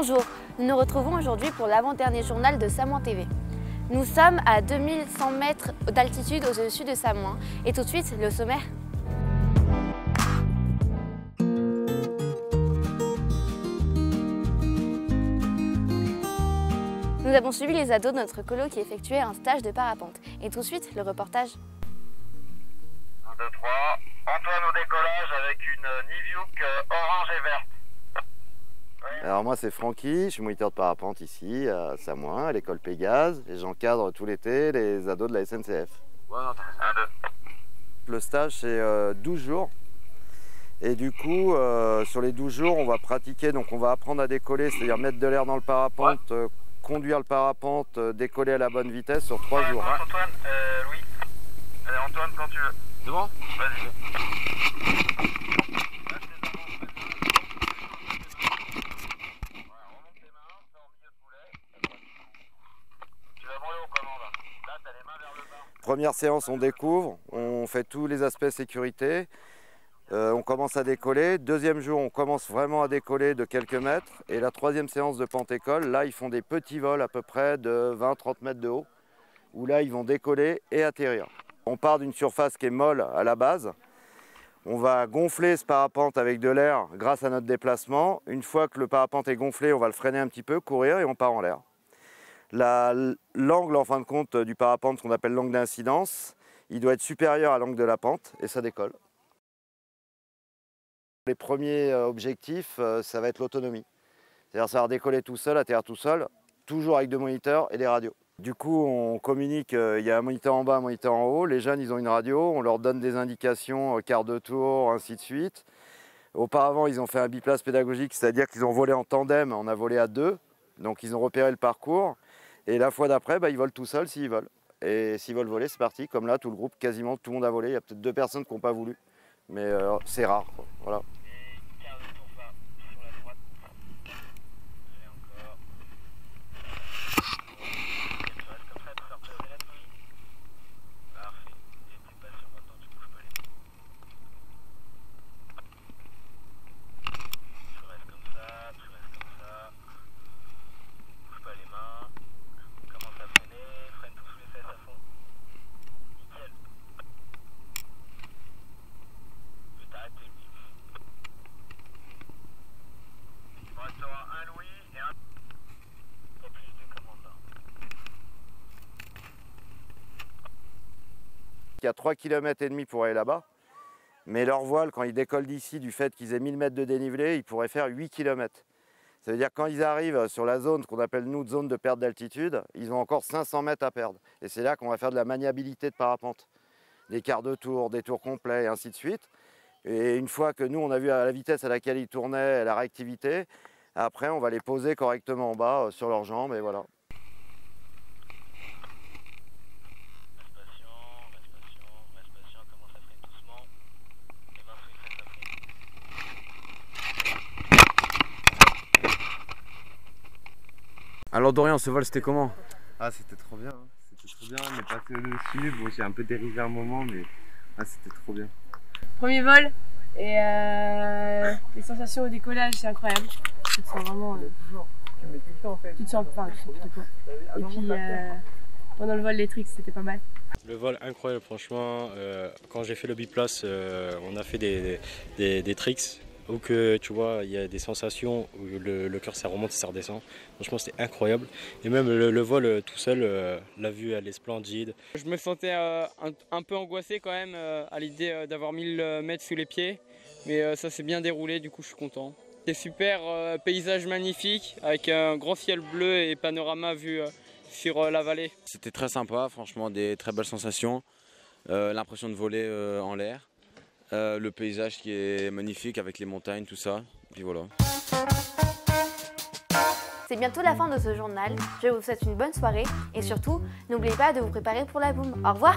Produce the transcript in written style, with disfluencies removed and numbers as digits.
Bonjour, nous nous retrouvons aujourd'hui pour l'avant-dernier journal de Samoin TV. Nous sommes à 2100 mètres d'altitude au-dessus de Samoin et tout de suite le sommaire. Nous avons suivi les ados de notre colo qui effectuaient un stage de parapente et tout de suite le reportage. 1, 2, 3, Antoine au décollage avec une Niviouk orange et verte. Alors moi c'est Francky, je suis moniteur de parapente ici à Samoin, à l'école Pégase, et j'encadre tout l'été les ados de la SNCF. Ouais, non, 1, 2. Le stage c'est 12 jours et du coup sur les 12 jours on va pratiquer, donc on va apprendre à décoller, c'est-à-dire mettre de l'air dans le parapente, conduire le parapente, décoller à la bonne vitesse sur 3 jours. Antoine, Louis. Allez Antoine quand tu veux. C'est bon? Vas-y. Première séance, on découvre, on fait tous les aspects sécurité, on commence à décoller. Deuxième jour, on commence vraiment à décoller de quelques mètres. Et la troisième séance de pente-école, là, ils font des petits vols à peu près de 20-30 mètres de haut, où là, ils vont décoller et atterrir. On part d'une surface qui est molle à la base. On va gonfler ce parapente avec de l'air grâce à notre déplacement. Une fois que le parapente est gonflé, on va le freiner un petit peu, courir et on part en l'air. L'angle en fin de compte du parapente, ce qu'on appelle l'angle d'incidence, il doit être supérieur à l'angle de la pente et ça décolle. Les premiers objectifs, ça va être l'autonomie. C'est-à-dire savoir décoller tout seul, atterrir tout seul, toujours avec 2 moniteurs et des radios. Du coup, on communique, il y a un moniteur en bas, un moniteur en haut. Les jeunes, ils ont une radio, on leur donne des indications, quart de tour, ainsi de suite. Auparavant, ils ont fait un biplace pédagogique, c'est-à-dire qu'ils ont volé en tandem, on a volé à 2. Donc ils ont repéré le parcours. Et la fois d'après, ils volent tout seuls s'ils veulent. Et s'ils veulent voler, c'est parti. Comme là, tout le groupe, quasiment tout le monde a volé. Il y a peut-être 2 personnes qui n'ont pas voulu. Mais c'est rare, quoi. Voilà. Il y a 3,5 km pour aller là-bas, mais leur voile, quand ils décollent d'ici, du fait qu'ils aient 1000 mètres de dénivelé, ils pourraient faire 8 km. Ça veut dire que quand ils arrivent sur la zone, qu'on appelle nous zone de perte d'altitude, ils ont encore 500 mètres à perdre. Et c'est là qu'on va faire de la maniabilité de parapente. Des quarts de tour, des tours complets, et ainsi de suite. Et une fois que nous, on a vu à la vitesse à laquelle ils tournaient, la réactivité, après, on va les poser correctement en bas, sur leurs jambes, et voilà. Alors Dorian, ce vol c'était comment? Ah c'était trop bien, hein. C'était trop bien, on est passé au-dessus, bon j'ai un peu dérivé un moment mais c'était trop bien. Premier vol et les sensations au décollage c'est incroyable. Tu te sens vraiment... tu te sens plutôt quoi. Et puis pendant le vol les tricks c'était pas mal. Le vol incroyable franchement, quand j'ai fait le biplace on a fait des tricks. Où que tu vois, il y a des sensations où le cœur ça remonte et ça redescend. Franchement c'était incroyable. Et même le vol tout seul, la vue elle est splendide. Je me sentais un peu angoissé quand même à l'idée d'avoir 1000 mètres sous les pieds. Mais ça s'est bien déroulé, du coup je suis content. C'est super, paysage magnifique avec un grand ciel bleu et panorama vu sur la vallée. C'était très sympa, franchement des très belles sensations. L'impression de voler en l'air. Le paysage qui est magnifique avec les montagnes, tout ça, puis voilà. C'est bientôt la fin de ce journal, je vous souhaite une bonne soirée et surtout, n'oubliez pas de vous préparer pour la boum. Au revoir.